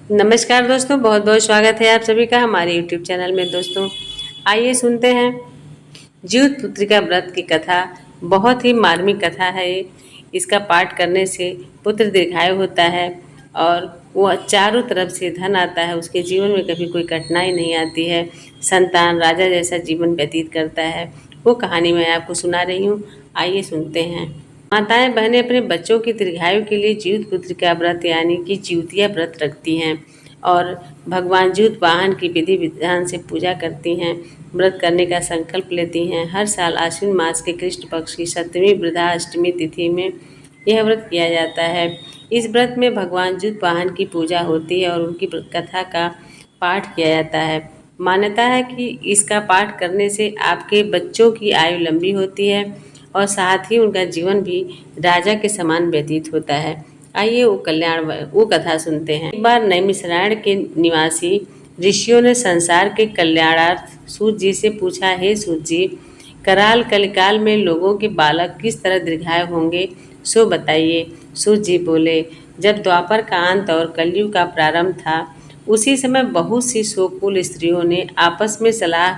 नमस्कार दोस्तों, बहुत बहुत स्वागत है आप सभी का हमारे यूट्यूब चैनल में। दोस्तों आइए सुनते हैं जीवित पुत्रिका व्रत की कथा। बहुत ही मार्मिक कथा है ये। इसका पाठ करने से पुत्र दीर्घायु होता है और वह चारों तरफ से धन आता है। उसके जीवन में कभी कोई कठिनाई नहीं आती है। संतान राजा जैसा जीवन व्यतीत करता है। वो कहानी मैं आपको सुना रही हूँ, आइए सुनते हैं। माताएं बहनें अपने बच्चों की दीर्घायु के लिए जीवित पुत्रिका व्रत यानी कि जिउतिया व्रत रखती हैं और भगवान जीवित वाहन की विधि विधान से पूजा करती हैं। व्रत करने का संकल्प लेती हैं। हर साल आश्विन मास के कृष्ण पक्ष की 7वीं वृद्धाष्टमी तिथि में यह व्रत किया जाता है। इस व्रत में भगवान जीवित वाहन की पूजा होती है और उनकी कथा का पाठ किया जाता है। मान्यता है कि इसका पाठ करने से आपके बच्चों की आयु लंबी होती है और साथ ही उनका जीवन भी राजा के समान व्यतीत होता है। आइए वो कथा सुनते हैं। एक बार नैमिषारण्य के निवासी ऋषियों ने संसार के कल्याणार्थ सूत जी से पूछा, हे सूत जी, कराल कलिकाल में लोगों के बालक किस तरह दीर्घायु होंगे, सो बताइए। सूत जी बोले, जब द्वापर का अंत और कलयुग का प्रारंभ था, उसी समय बहुत सी शोककुल स्त्रियों ने आपस में सलाह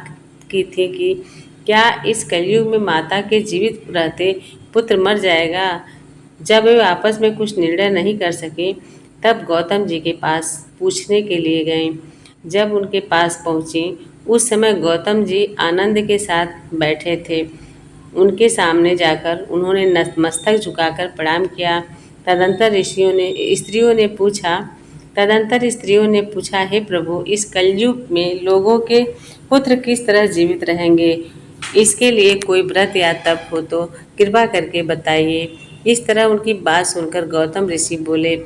की थी कि क्या इस कलयुग में माता के जीवित रहते पुत्र मर जाएगा। जब वे आपस में कुछ निर्णय नहीं कर सके, तब गौतम जी के पास पूछने के लिए गए। जब उनके पास पहुँची, उस समय गौतम जी आनंद के साथ बैठे थे। उनके सामने जाकर उन्होंने नतमस्तक झुकाकर प्रणाम किया। तदंतर स्त्रियों ने पूछा, हे प्रभु, इस कलयुग में लोगों के पुत्र किस तरह जीवित रहेंगे। इसके लिए कोई व्रत या तप हो तो कृपा करके बताइए। इस तरह उनकी बात सुनकर गौतम ऋषि बोले,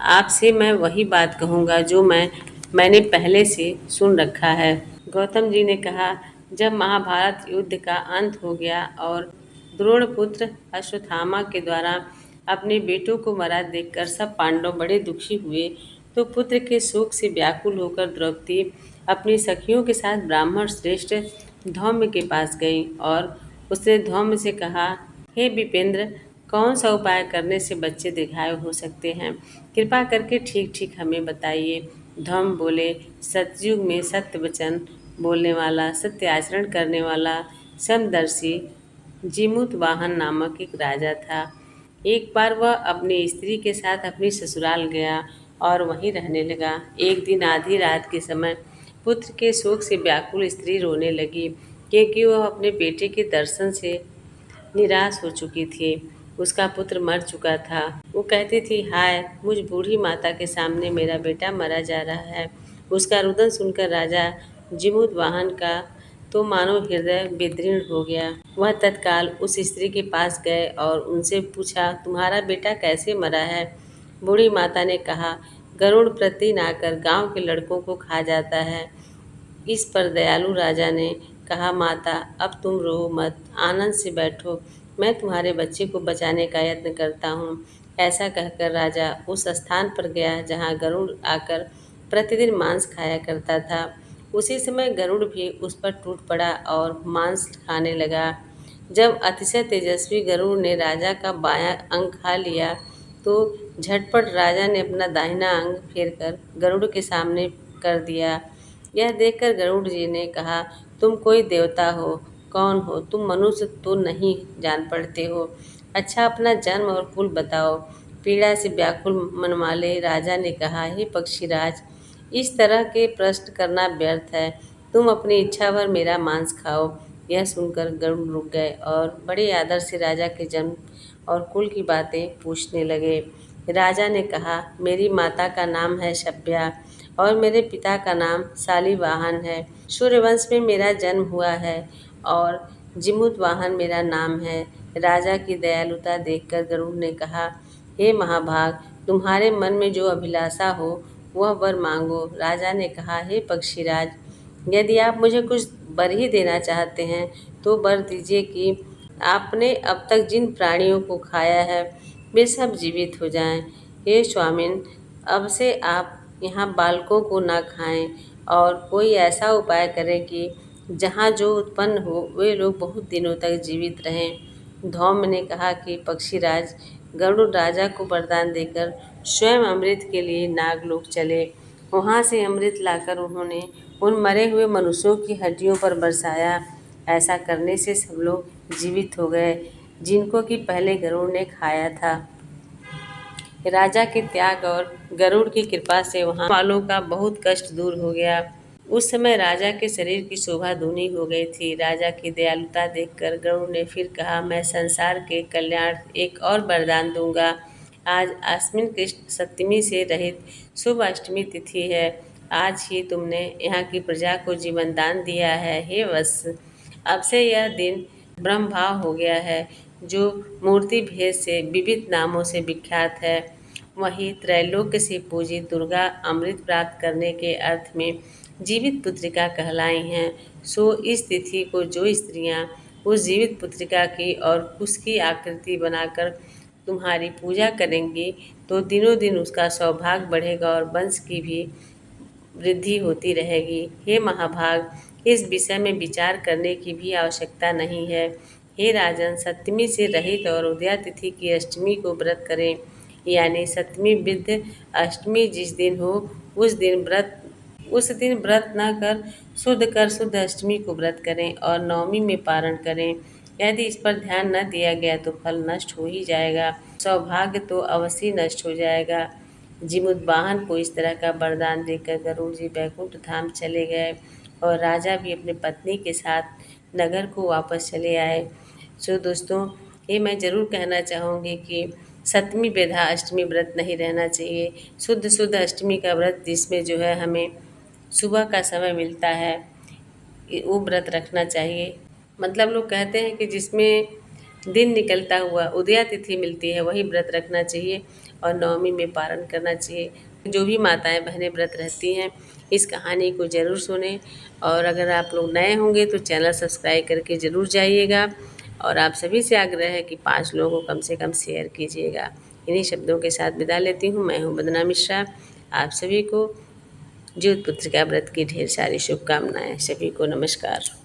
आपसे मैं वही बात कहूँगा जो मैंने पहले से सुन रखा है। गौतम जी ने कहा, जब महाभारत युद्ध का अंत हो गया और द्रोण पुत्र अश्वत्थामा के द्वारा अपने बेटों को मरा देखकर सब पांडव बड़े दुखी हुए, तो पुत्र के शोक से व्याकुल होकर द्रौपदी अपनी सखियों के साथ ब्राह्मण श्रेष्ठ धौम्य के पास गई और उसने धौम्य से कहा, हे विपेंद्र, कौन सा उपाय करने से बच्चे दीर्घायु हो सकते हैं, कृपा करके ठीक ठीक हमें बताइए। धौम्य बोले, सतयुग में सत्य वचन बोलने वाला, सत्य आचरण करने वाला, समदर्शी जीमूत वाहन नामक एक राजा था। एक बार वह अपनी स्त्री के साथ अपनी ससुराल गया और वहीं रहने लगा। एक दिन आधी रात के समय पुत्र के शोक से व्याकुल स्त्री रोने लगी, क्योंकि वह अपने बेटे के दर्शन से निराश हो चुकी थी। उसका पुत्र मर चुका था। वो कहती थी, हाय, मुझ बूढ़ी माता के सामने मेरा बेटा मरा जा रहा है। उसका रुदन सुनकर राजा जिमुद वाहन का तो मानो हृदय विदीर्ण हो गया। वह तत्काल उस स्त्री के पास गए और उनसे पूछा, तुम्हारा बेटा कैसे मरा है। बूढ़ी माता ने कहा, गरुड़ प्रतिदिन आकर गांव के लड़कों को खा जाता है। इस पर दयालु राजा ने कहा, माता, अब तुम रो मत, आनंद से बैठो, मैं तुम्हारे बच्चे को बचाने का यत्न करता हूँ। ऐसा कहकर राजा उस स्थान पर गया जहाँ गरुड़ आकर प्रतिदिन मांस खाया करता था। उसी समय गरुड़ भी उस पर टूट पड़ा और मांस खाने लगा। जब अतिशय तेजस्वी गरुड़ ने राजा का बायां अंग खा लिया, तो झटपट राजा ने अपना दाहिना अंग फेरकर गरुड़ के सामने कर दिया। यह देखकर गरुड़ जी ने कहा, तुम कोई देवता हो, कौन हो तुम, मनुष्य तो नहीं जान पड़ते हो। अच्छा, अपना जन्म और कुल बताओ। पीड़ा से व्याकुल मन वाले राजा ने कहा, हे पक्षीराज, इस तरह के प्रश्न करना व्यर्थ है। तुम अपनी इच्छा भर मेरा मांस खाओ। यह सुनकर गरुड़ रुक गए और बड़े आदर से राजा के जन्म और कुल की बातें पूछने लगे। राजा ने कहा, मेरी माता का नाम है शब्या और मेरे पिता का नाम शालिवाहन है। सूर्यवंश में मेरा जन्म हुआ है और जिमुत वाहन मेरा नाम है। राजा की दयालुता देखकर गरुड़ ने कहा, हे महाभाग, तुम्हारे मन में जो अभिलाषा हो वह वर मांगो। राजा ने कहा, हे पक्षीराज, यदि आप मुझे कुछ वर ही देना चाहते हैं तो वर दीजिए कि आपने अब तक जिन प्राणियों को खाया है वे सब जीवित हो जाएं। हे स्वामिन, अब से आप यहाँ बालकों को ना खाएं और कोई ऐसा उपाय करें कि जहाँ जो उत्पन्न हो वे लोग बहुत दिनों तक जीवित रहें। धौम्य ने कहा कि पक्षीराज, गरुड़ राजा को वरदान देकर स्वयं अमृत के लिए नागलोक चले वहाँ से अमृत लाकर उन्होंने उन मरे हुए मनुष्यों की हड्डियों पर बरसाया। ऐसा करने से सब लोग जीवित हो गए, जिनको कि पहले गरुड़ ने खाया था। राजा के त्याग और गरुड़ की कृपा से वहाँ वालों का बहुत कष्ट दूर हो गया। उस समय राजा के शरीर की शोभा दूनी हो गई थी। राजा की दयालुता देखकर गरुड़ ने फिर कहा, मैं संसार के कल्याण एक और वरदान दूंगा। आज आश्विन कृष्ण सप्तमी से रहित शुभ अष्टमी तिथि है। आज ही तुमने यहाँ की प्रजा को जीवन दान दिया है। हे वत्स, अब से यह दिन ब्रह्म भाव हो गया है, जो मूर्ति भेद से विविध नामों से विख्यात है। वही त्रैलोक्य से पूजित दुर्गा अमृत प्राप्त करने के अर्थ में जीवित पुत्रिका कहलाई हैं। सो इस तिथि को जो स्त्रियां उस जीवित पुत्रिका की और उसकी आकृति बनाकर तुम्हारी पूजा करेंगी, तो दिनों दिन उसका सौभाग्य बढ़ेगा और वंश की भी वृद्धि होती रहेगी। हे महाभाग, इस विषय में विचार करने की भी आवश्यकता नहीं है। हे राजन, सप्तमी से रहित और उदया तिथि की अष्टमी को व्रत करें, यानी सप्तमी वृद्ध अष्टमी जिस दिन हो उस दिन व्रत न कर शुद्ध अष्टमी को व्रत करें और नवमी में पारण करें। यदि इस पर ध्यान न दिया गया तो फल नष्ट हो ही जाएगा, सौभाग्य तो अवश्य नष्ट हो जाएगा। जिमुद्वाहन को इस तरह का वरदान देकर गरुड़ जी बैकुंठ धाम चले गए और राजा भी अपने पत्नी के साथ नगर को वापस चले आए। सो दोस्तों, ये मैं ज़रूर कहना चाहूँगी कि सप्तमी बेधा अष्टमी व्रत नहीं रहना चाहिए। शुद्ध अष्टमी का व्रत जिसमें जो है हमें सुबह का समय मिलता है, वो व्रत रखना चाहिए। मतलब लोग कहते हैं कि जिसमें दिन निकलता हुआ उदया तिथि मिलती है वही व्रत रखना चाहिए और नवमी में पारण करना चाहिए। जो भी माताएं बहनें व्रत रहती हैं, इस कहानी को ज़रूर सुनें। और अगर आप लोग नए होंगे तो चैनल सब्सक्राइब करके ज़रूर जाइएगा। और आप सभी से आग्रह है कि 5 लोगों को कम से कम शेयर कीजिएगा। इन्हीं शब्दों के साथ विदा लेती हूँ। मैं हूँ वंदना मिश्रा। आप सभी को ज्योत पुत्रिका व्रत की ढेर सारी शुभकामनाएं। सभी को नमस्कार।